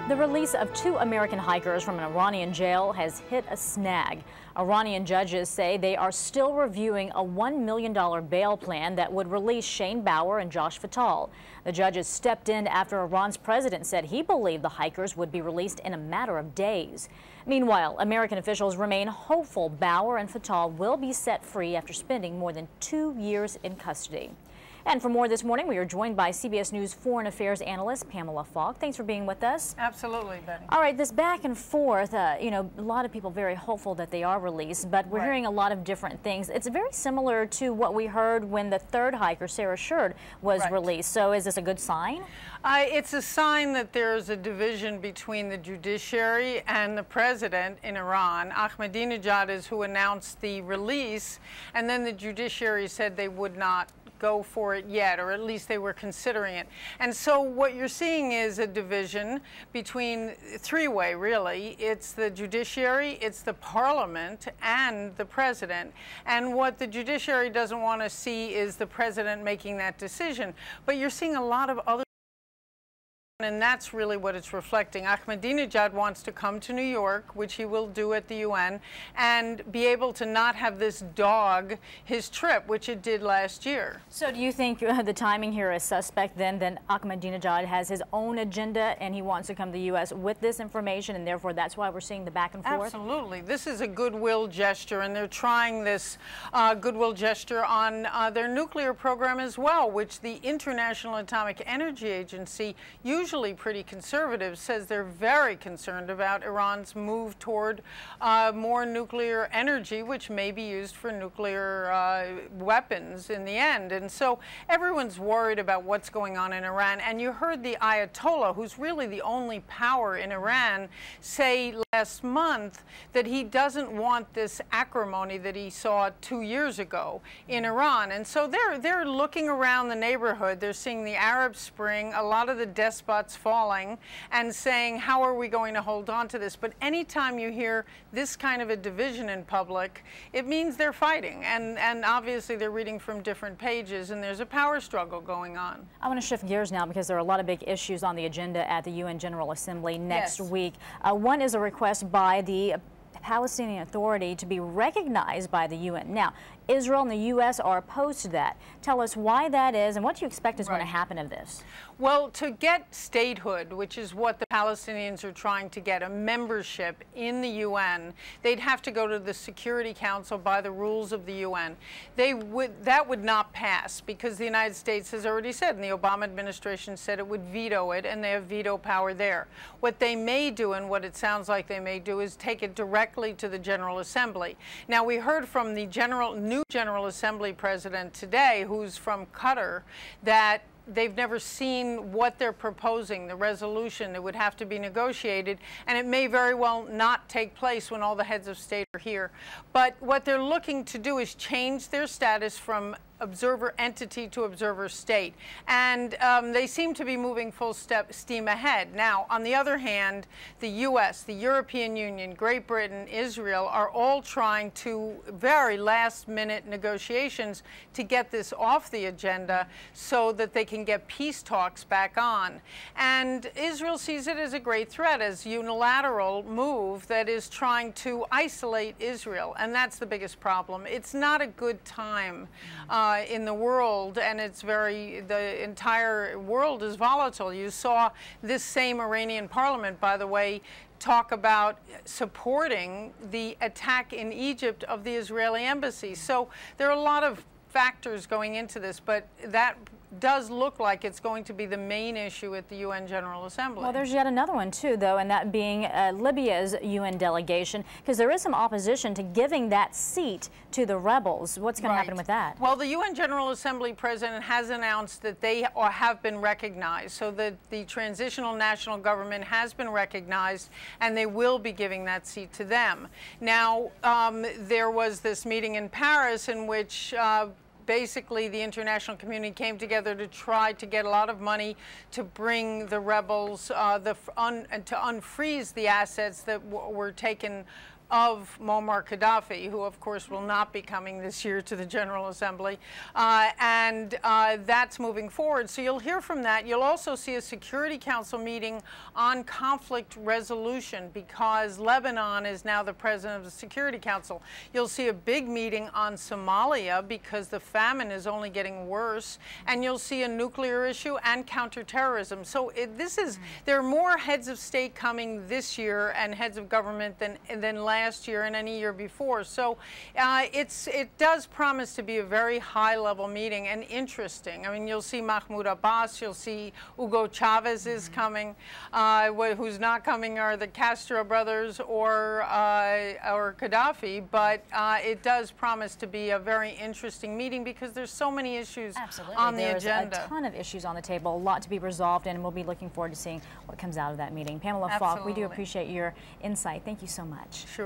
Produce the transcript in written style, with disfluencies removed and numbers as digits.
The release of 2 American hikers from an Iranian jail has hit a snag. Iranian judges say they are still reviewing a $1 million bail plan that would release Shane Bauer and Josh Fatal. The judges stepped in after Iran's president said he believed the hikers would be released in a matter of days. Meanwhile, American officials remain hopeful Bauer and Fatal will be set free after spending more than 2 years in custody. And for more this morning, we are joined by CBS News foreign affairs analyst Pamela Falk. Thanks for being with us. Absolutely, Betty. All right, this back and forth, a lot of people very hopeful that they are released, but we're hearing a lot of different things. It's very similar to what we heard when the 3rd hiker, Sarah Shurd, was released. So is this a good sign? It's a sign that there's a division between the judiciary and the president in Iran. Ahmadinejad is who announced the release, and then the judiciary said they would not go for it yet, or at least they were considering it. And so what you're seeing is a division between 3-way, really. It's the judiciary, it's the parliament, and the president. And what the judiciary doesn't want to see is the president making that decision. But you're seeing a lot of other, and that's really what it's reflecting. Ahmadinejad wants to come to New York, which he will do at the UN, and be able to not have this dog his trip, which it did last year. So do you think the timing here is suspect then? Then Ahmadinejad has his own agenda and he wants to come to the U.S. with this information, and therefore that's why we're seeing the back and forth? Absolutely. This is a goodwill gesture, and they're trying this goodwill gesture on their nuclear program as well, which the International Atomic Energy Agency, usually pretty conservative, says they're very concerned about Iran's move toward more nuclear energy, which may be used for nuclear weapons in the end. And so everyone's worried about what's going on in Iran. And you heard the Ayatollah, who's really the only power in Iran, say last month that he doesn't want this acrimony that he saw 2 years ago in Iran. And so they're looking around the neighborhood. They're seeing the Arab Spring, a lot of the despots falling, and saying, how are we going to hold on to this? But anytime you hear this kind of a division in public, it means they're fighting. And obviously they're reading from different pages, and there's a power struggle going on. I want to shift gears now because there are a lot of big issues on the agenda at the UN General Assembly next week. One is a request by the Palestinian Authority to be recognized by the UN. Now, Israel and the U.S. are opposed to that. Tell us why that is, and what do you expect is going to happen of this? Well, to get statehood, which is what the Palestinians are trying to get, a membership in the UN, they'd have to go to the Security Council by the rules of the UN. That would not pass because the United States has already said, and the Obama administration said it would veto it, and they have veto power there. What they may do, and what it sounds like they may do, is take it directly to the General Assembly. Now, we heard from the new General Assembly president today, who's from Qatar, that they've never seen what they're proposing, the resolution. It would have to be negotiated, and it may very well not take place when all the heads of state are here. But what they're looking to do is change their status from observer entity to observer state, and they seem to be moving full steam ahead. Now, on the other hand, the U.S., the European Union, Great Britain, Israel are all trying to very last-minute negotiations to get this off the agenda so that they can get peace talks back on. And Israel sees it as a great threat, as a unilateral move that is trying to isolate Israel, and that's the biggest problem. It's not a good time in the world, and the entire world is volatile. You saw this same Iranian parliament, by the way, talk about supporting the attack in Egypt of the Israeli embassy. So there are a lot of factors going into this, but that does look like it's going to be the main issue at the UN General Assembly. Well, there's yet another one too, though, and that being Libya's UN delegation, because there is some opposition to giving that seat to the rebels. What's going to happen with that? Well, the UN General Assembly president has announced that they have been recognized, so that the transitional national government has been recognized, and they will be giving that seat to them. Now, there was this meeting in Paris in which basically the international community came together to try to get a lot of money to bring the rebels, to unfreeze the assets that were taken of Muammar Gaddafi, who of course will not be coming this year to the General Assembly, and that's moving forward. So you'll hear from that. You'll also see a Security Council meeting on conflict resolution, because Lebanon is now the president of the Security Council. You'll see a big meeting on Somalia, because the famine is only getting worse, and you'll see a nuclear issue and counterterrorism. So there are more heads of state coming this year and heads of government than last year and any year before. So it does promise to be a very high-level meeting and interesting. I mean, you'll see Mahmoud Abbas, you'll see Hugo Chavez is coming. Who's not coming are the Castro brothers or Gaddafi, but it does promise to be a very interesting meeting, because there's so many issues on the agenda. There's a ton of issues on the table, a lot to be resolved, and we'll be looking forward to seeing what comes out of that meeting. Pamela Falk, we do appreciate your insight. Thank you so much. Sure.